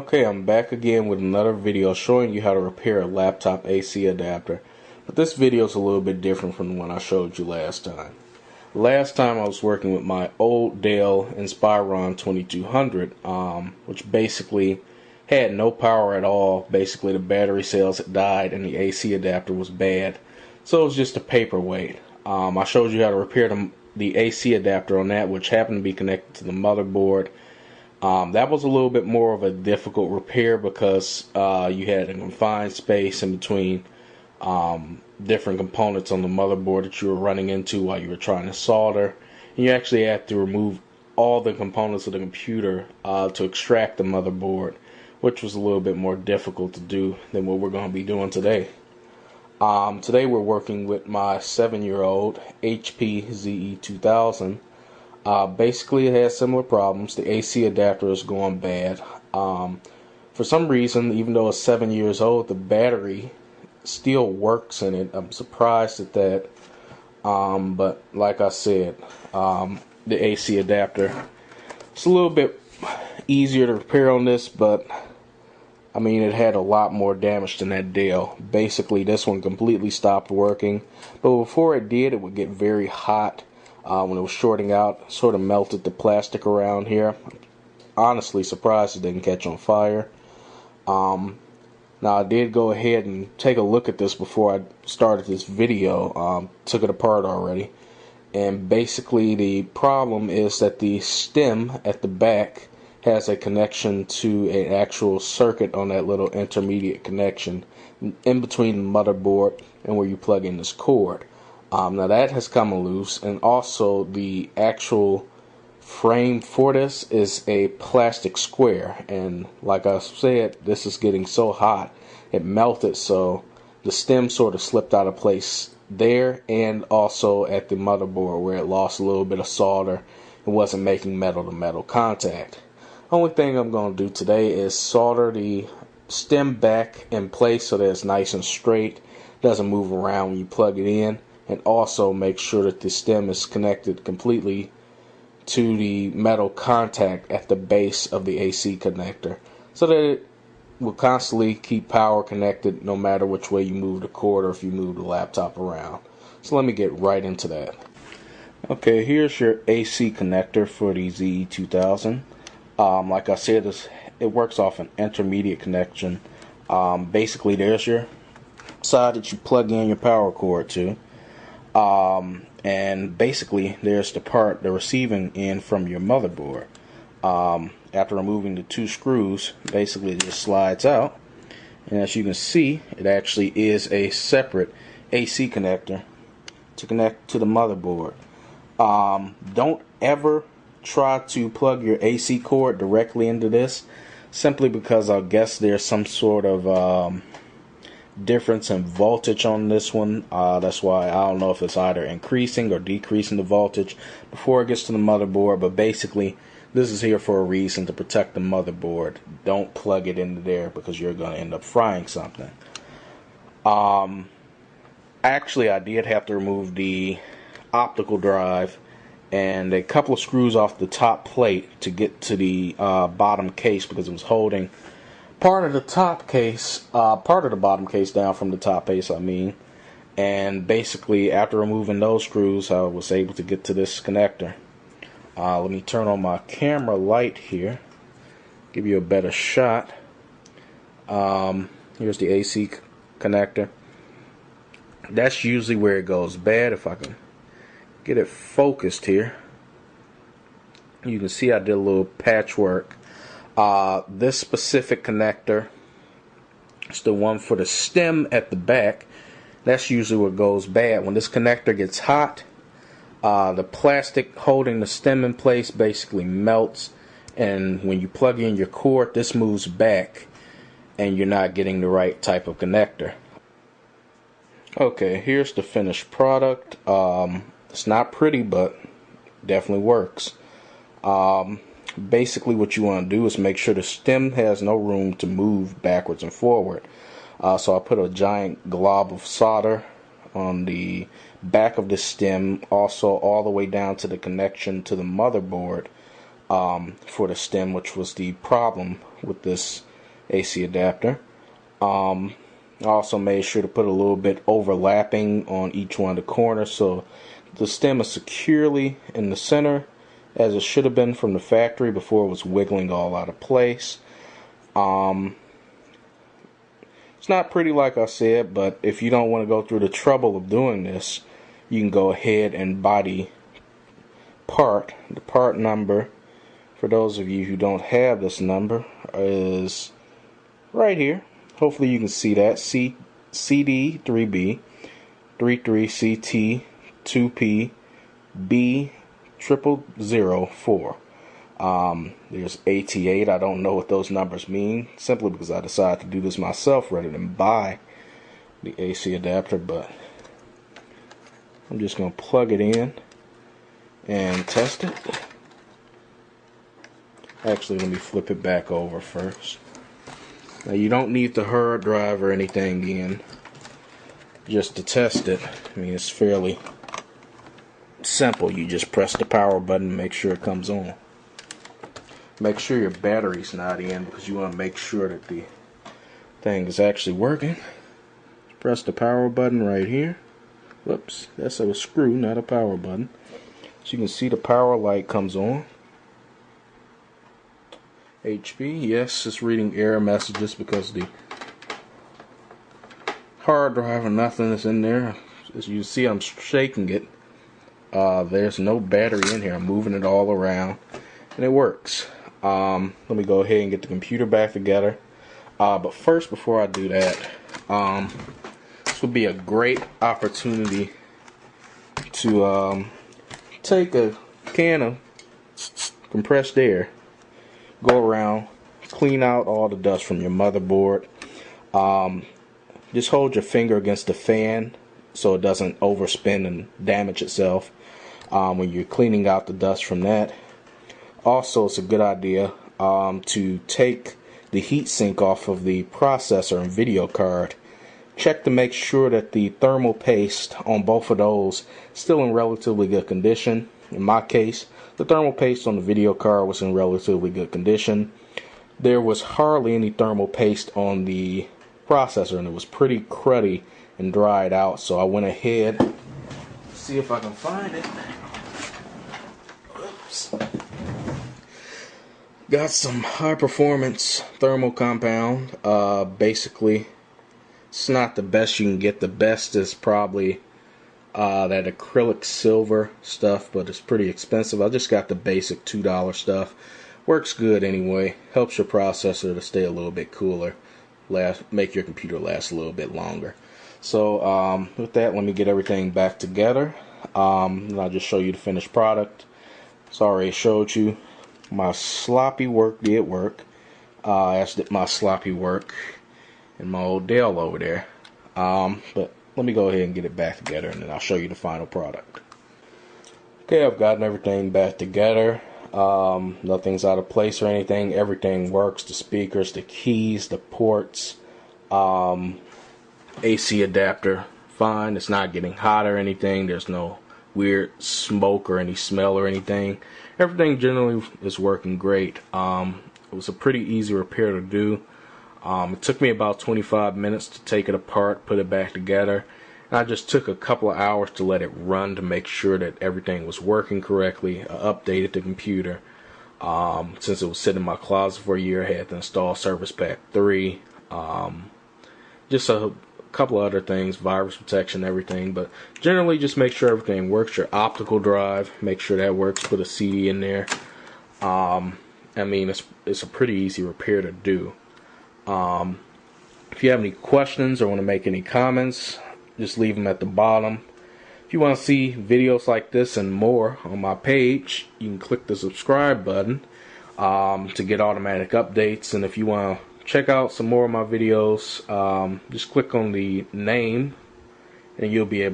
Okay, I'm back again with another video showing you how to repair a laptop AC adapter. But this video is a little bit different from the one I showed you last time. Last time I was working with my old Dell Inspiron 2200, which basically had no power at all. Basically the battery cells had died and the AC adapter was bad. So it was just a paperweight. I showed you how to repair the AC adapter on that, which happened to be connected to the motherboard. That was a little bit more of a difficult repair because you had a confined space in between different components on the motherboard that you were running into while you were trying to solder. And you actually had to remove all the components of the computer to extract the motherboard, which was a little bit more difficult to do than what we're going to be doing today. Today we're working with my 7-year-old HP ZE2000. Basically, it has similar problems. The AC adapter is going bad. For some reason, even though it's 7 years old, the battery still works in it. I'm surprised at that. But like I said, the AC adapter, it's a little bit easier to repair on this, but I mean, it had a lot more damage than that Dell. Basically, this one completely stopped working. But before it did, it would get very hot. When it was shorting out, sort of melted the plastic around here. Honestly surprised it didn't catch on fire. Now I did go ahead and take a look at this before I started this video. Took it apart already. And basically the problem is that the stem at the back has a connection to an actual circuit on that little intermediate connection in between the motherboard and where you plug in this cord. Now that has come loose, and also the actual frame for this is a plastic square, and like I said, this is getting so hot it melted, so the stem sort of slipped out of place there, and also at the motherboard where it lost a little bit of solder and wasn't making metal to metal contact. Only thing I'm going to do today is solder the stem back in place so that it's nice and straight, doesn't move around when you plug it in. And also make sure that the stem is connected completely to the metal contact at the base of the AC connector, so that it will constantly keep power connected no matter which way you move the cord or if you move the laptop around. So let me get right into that. Okay, here's your AC connector for the ZE2000. Like I said, it works off an intermediate connection. Basically, there's your side that you plug in your power cord to. And basically there's the receiving end from your motherboard. After removing the two screws, basically it just slides out, and as you can see, it actually is a separate AC connector to connect to the motherboard. Don't ever try to plug your AC cord directly into this, simply because I guess there's some sort of difference in voltage on this one. That's why I don't know if it's either increasing or decreasing the voltage before it gets to the motherboard, but basically this is here for a reason, to protect the motherboard. Don't plug it into there because you're going to end up frying something. Actually, I did have to remove the optical drive and a couple of screws off the top plate to get to the bottom case, because it was holding part of the top case, part of the bottom case down from the top case, I mean. And basically, after removing those screws, I was able to get to this connector. Let me turn on my camera light here, give you a better shot. Here's the AC connector. That's usually where it goes bad. If I can get it focused here, you can see I did a little patchwork. This specific connector is the one for the stem at the back. That's usually what goes bad. When this connector gets hot, the plastic holding the stem in place basically melts, and when you plug in your cord, this moves back and you're not getting the right type of connector. Okay, here's the finished product. It's not pretty, but definitely works. Basically what you want to do is make sure the stem has no room to move backwards and forward. So I put a giant glob of solder on the back of the stem, also all the way down to the connection to the motherboard for the stem, which was the problem with this AC adapter. I also made sure to put a little bit overlapping on each one of the corners so the stem is securely in the center as it should have been from the factory before it was wiggling all out of place. It's not pretty like I said, but if you don't want to go through the trouble of doing this, you can go ahead and buy the part number. For those of you who don't have this number, is right here. Hopefully you can see that. CD3B 33CT2P B0004. There's 88. I don't know what those numbers mean, simply because I decided to do this myself rather than buy the AC adapter. But I'm just going to plug it in and test it. Actually, let me flip it back over first. Now, you don't need the hard drive or anything in just to test it. I mean, it's fairly simple. You just press the power button and make sure it comes on. Make sure your battery's not in, because you want to make sure that the thing is actually working. Press the power button right here. Whoops, that's a screw, not a power button. So you can see the power light comes on. HP, yes, it's reading error messages because the hard drive or nothing is in there. As you see, I'm shaking it. There's no battery in here. I'm moving it all around, and it works. Let me go ahead and get the computer back together. But first, before I do that, this would be a great opportunity to take a can of compressed air, go around, clean out all the dust from your motherboard. Just hold your finger against the fan so it doesn't overspin and damage itself when you're cleaning out the dust from that. Also, it's a good idea to take the heatsink off of the processor and video card. Check to make sure that the thermal paste on both of those is still in relatively good condition. In my case, the thermal paste on the video card was in relatively good condition. There was hardly any thermal paste on the processor, and it was pretty cruddy and dried out, so I went ahead to see if I can find it. Oops. Got some high performance thermal compound. Basically, it's not the best you can get. The best is probably that acrylic silver stuff, but it's pretty expensive. I just got the basic $2 stuff. Works good anyway. Helps your processor to stay a little bit cooler. Make your computer last a little bit longer. So with that, let me get everything back together. And I'll just show you the finished product. It's already showed you. My sloppy work did work. As did my sloppy work in my old Dell over there. But let me go ahead and get it back together, and then I'll show you the final product. Okay, I've gotten everything back together. Nothing's out of place or anything. Everything works. The speakers, the keys, the ports, AC adapter, fine. It's not getting hot or anything. There's no weird smoke or any smell or anything. Everything generally is working great. It was a pretty easy repair to do. It took me about 25 minutes to take it apart, put it back together. And I just took a couple of hours to let it run to make sure that everything was working correctly. I updated the computer. Since it was sitting in my closet for a year, I had to install Service Pack 3. Just a couple of other things, virus protection, everything. But generally, just make sure everything works. Your optical drive, make sure that works. Put a CD in there. I mean, it's a pretty easy repair to do. If you have any questions or want to make any comments, just leave them at the bottom. If you want to see videos like this and more on my page, you can click the subscribe button to get automatic updates. And if you want to check out some more of my videos, just click on the name and you'll be able to